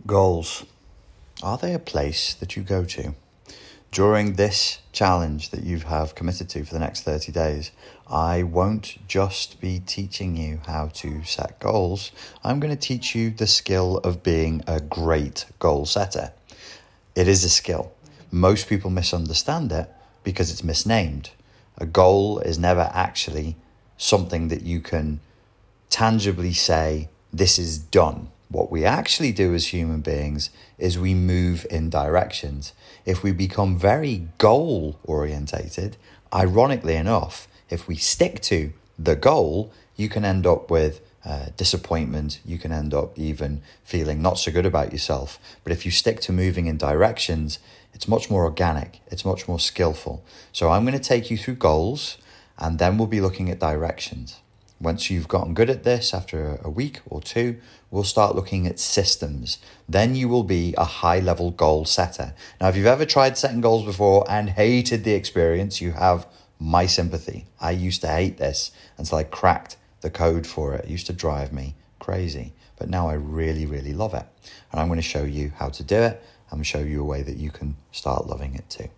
Goals. Are they a place that you go to? During this challenge that you have committed to for the next 30 days, I won't just be teaching you how to set goals. I'm going to teach you the skill of being a great goal setter. It is a skill. Most people misunderstand it because it's misnamed. A goal is never actually something that you can tangibly say, this is done. What we actually do as human beings is we move in directions. If we become very goal orientated, ironically enough, if we stick to the goal, you can end up with disappointment. You can end up even feeling not so good about yourself. But if you stick to moving in directions, it's much more organic. It's much more skillful. So I'm going to take you through goals, and then we'll be looking at directions. Once you've gotten good at this, after a week or two, we'll start looking at systems. Then you will be a high-level goal setter. Now, if you've ever tried setting goals before and hated the experience, you have my sympathy. I used to hate this until I cracked the code for it. It used to drive me crazy. But now I really, really love it. And I'm going to show you how to do it. I'm going to show you a way that you can start loving it too.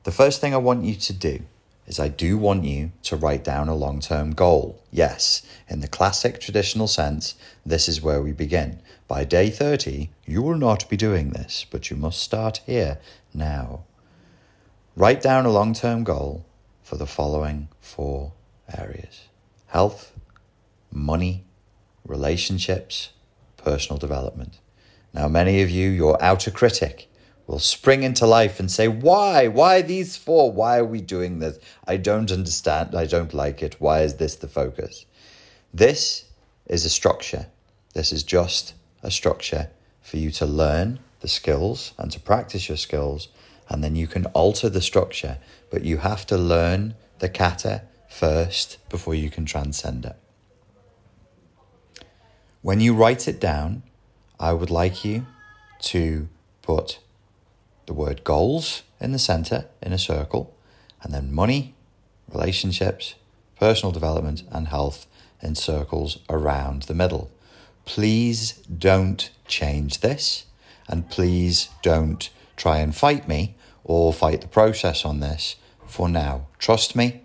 The first thing I want you to do is I do want you to write down a long-term goal. Yes, in the classic traditional sense, this is where we begin. By day 30, you will not be doing this, but you must start here now. Write down a long-term goal for the following 4 areas: health, money, relationships, personal development. Now, many of you, your outer critic, will spring into life and say, why these 4? Why are we doing this? I don't understand. I don't like it. Why is this the focus? This is a structure. This is just a structure for you to learn the skills and to practice your skills. And then you can alter the structure, but you have to learn the kata first before you can transcend it. When you write it down, I would like you to put the word goals in the center in a circle, and then money, relationships, personal development, and health in circles around the middle. Please don't change this, and please don't try and fight me or fight the process on this for now. Trust me,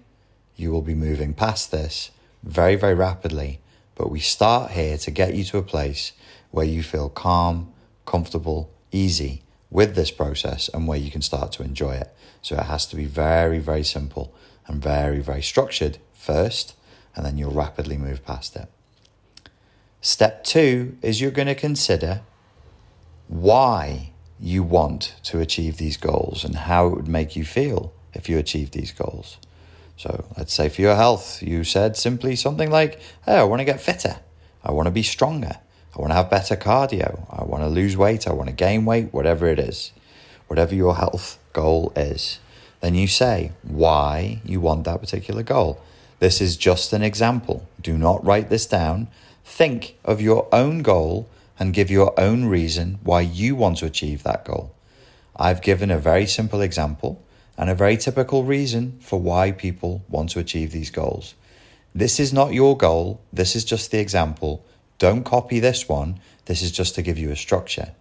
you will be moving past this very, very rapidly, but we start here to get you to a place where you feel calm, comfortable, easy with this process, and where you can start to enjoy it. So it has to be very, very simple and very, very structured first, and then you'll rapidly move past it. Step 2 is you're going to consider why you want to achieve these goals and how it would make you feel if you achieve these goals. So let's say for your health, you said simply something like, hey, I want to get fitter. I want to be stronger. I want to have better cardio. I want to lose weight. I want to gain weight, whatever it is, whatever your health goal is. Then you say why you want that particular goal. This is just an example. Do not write this down. Think of your own goal and give your own reason why you want to achieve that goal. I've given a very simple example and a very typical reason for why people want to achieve these goals. This is not your goal. This is just the example. Don't copy this one. This is just to give you a structure.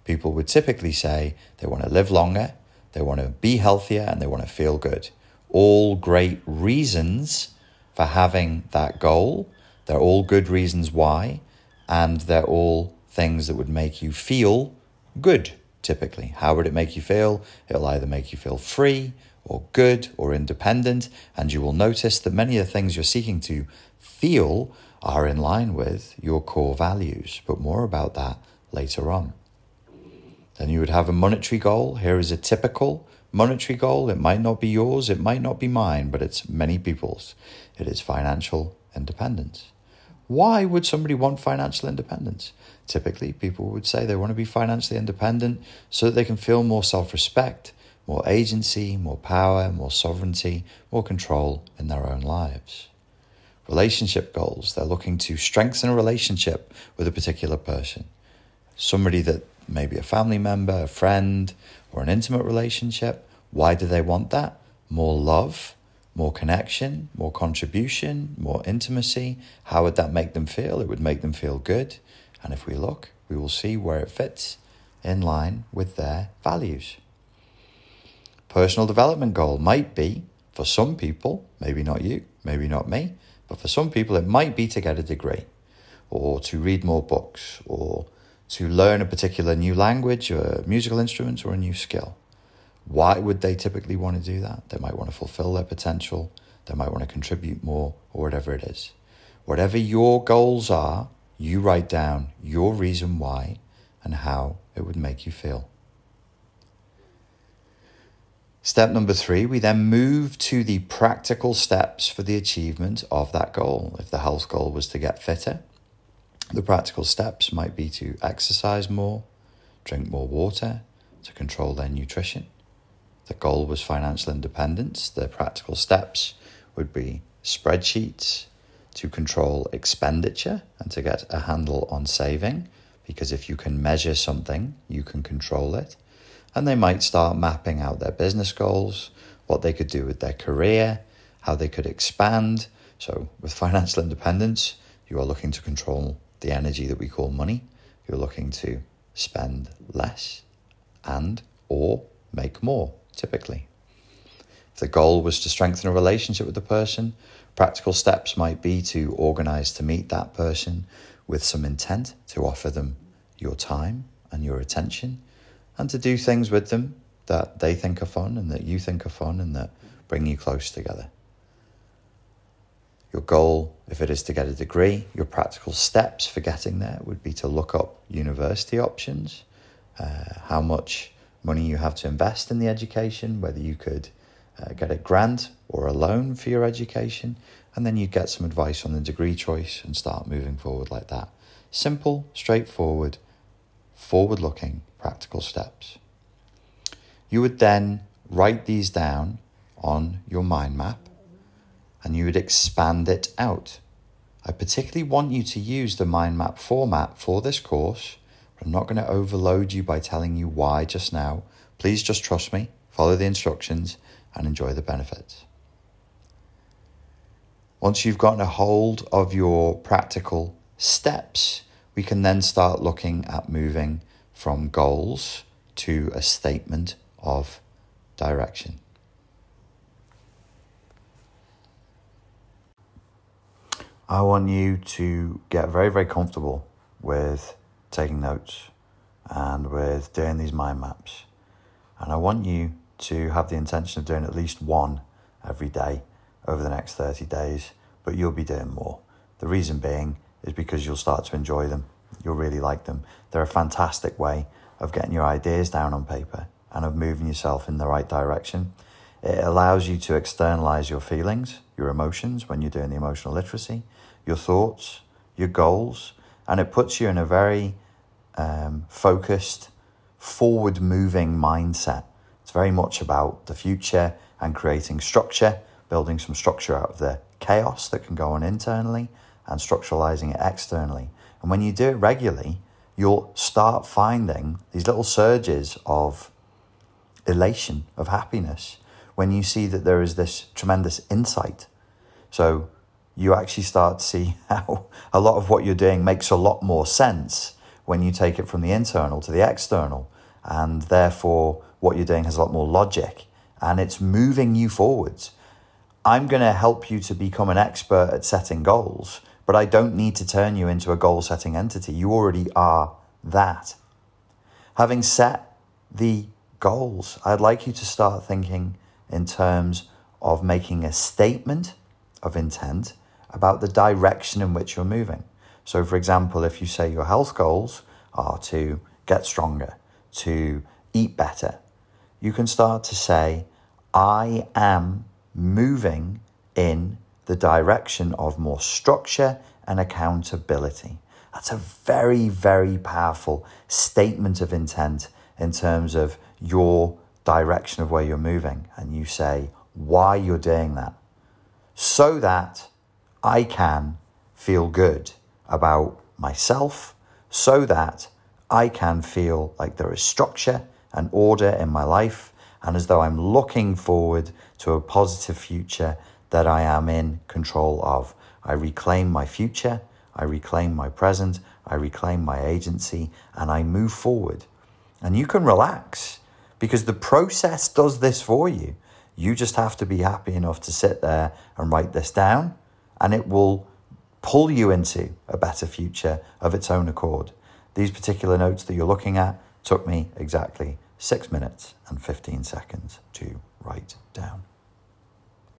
People would typically say they want to live longer, they want to be healthier, and they want to feel good. All great reasons for having that goal. They're all good reasons why, and they're all things that would make you feel good, typically. How would it make you feel? It'll either make you feel free or good or independent, and you will notice that many of the things you're seeking to feel are in line with your core values, but more about that later on. Then you would have a monetary goal. Here is a typical monetary goal. It might not be yours, it might not be mine, but it's many people's. It is financial independence. Why would somebody want financial independence? Typically, people would say they want to be financially independent so that they can feel more self-respect, more agency, more power, more sovereignty, more control in their own lives. Relationship goals. They're looking to strengthen a relationship with a particular person. Somebody that may be a family member, a friend, or an intimate relationship. Why do they want that? More love, more connection, more contribution, more intimacy. How would that make them feel? It would make them feel good. And if we look, We will see where it fits in line with their values. Personal development goal might be, for some people, maybe not you, maybe not me, but for some people it might be to get a degree, or to read more books, or to learn a particular new language, or a musical instrument, or a new skill. Why would they typically want to do that? They might want to fulfill their potential, they might want to contribute more, or whatever it is. Whatever your goals are, you write down your reason why and how it would make you feel. Step number 3, we then move to the practical steps for the achievement of that goal. If the health goal was to get fitter, the practical steps might be to exercise more, drink more water, to control their nutrition. The goal was financial independence. The practical steps would be spreadsheets to control expenditure and to get a handle on saving, because if you can measure something, you can control it. And they might start mapping out their business goals, what they could do with their career, how they could expand. So with financial independence, you are looking to control the energy that we call money. You're looking to spend less and or make more, typically. If the goal was to strengthen a relationship with the person, practical steps might be to organise to meet that person with some intent to offer them your time and your attention, and to do things with them that they think are fun and that you think are fun and that bring you close together. Your goal, if it is to get a degree, your practical steps for getting there would be to look up university options, how much money you have to invest in the education, whether you could get a grant or a loan for your education, and then you get some advice on the degree choice and start moving forward like that. Simple, straightforward, forward-looking, practical steps. You would then write these down on your mind map and you would expand it out. I particularly want you to use the mind map format for this course, but I'm not going to overload you by telling you why just now. Please just trust me, follow the instructions and enjoy the benefits. Once you've gotten a hold of your practical steps, we can then start looking at moving from goals to a statement of direction. I want you to get very, very comfortable with taking notes and with doing these mind maps. And I want you to have the intention of doing at least one every day over the next 30 days, but you'll be doing more. The reason being is because you'll start to enjoy them. You'll really like them. They're a fantastic way of getting your ideas down on paper and of moving yourself in the right direction. It allows you to externalize your feelings, your emotions when you're doing the emotional literacy, your thoughts, your goals, and it puts you in a very focused, forward-moving mindset. It's very much about the future and creating structure, building some structure out of the chaos that can go on internally and structuralizing it externally. And when you do it regularly, you'll start finding these little surges of elation, of happiness, when you see that there is this tremendous insight. So you actually start to see how a lot of what you're doing makes a lot more sense when you take it from the internal to the external. And therefore, what you're doing has a lot more logic and it's moving you forwards. I'm going to help you to become an expert at setting goals, but I don't need to turn you into a goal-setting entity. You already are that. Having set the goals, I'd like you to start thinking in terms of making a statement of intent about the direction in which you're moving. So, for example, if you say your health goals are to get stronger, to eat better, you can start to say, I am moving in the direction of more structure and accountability. That's a very, very powerful statement of intent in terms of your direction of where you're moving. And you say why you're doing that, so that I can feel good about myself, so that I can feel like there is structure and order in my life, and as though I'm looking forward to a positive future that I am in control of. I reclaim my future, I reclaim my present, I reclaim my agency, and I move forward. And you can relax because the process does this for you. You just have to be happy enough to sit there and write this down, and it will pull you into a better future of its own accord. These particular notes that you're looking at took me exactly 6 minutes and 15 seconds to write down.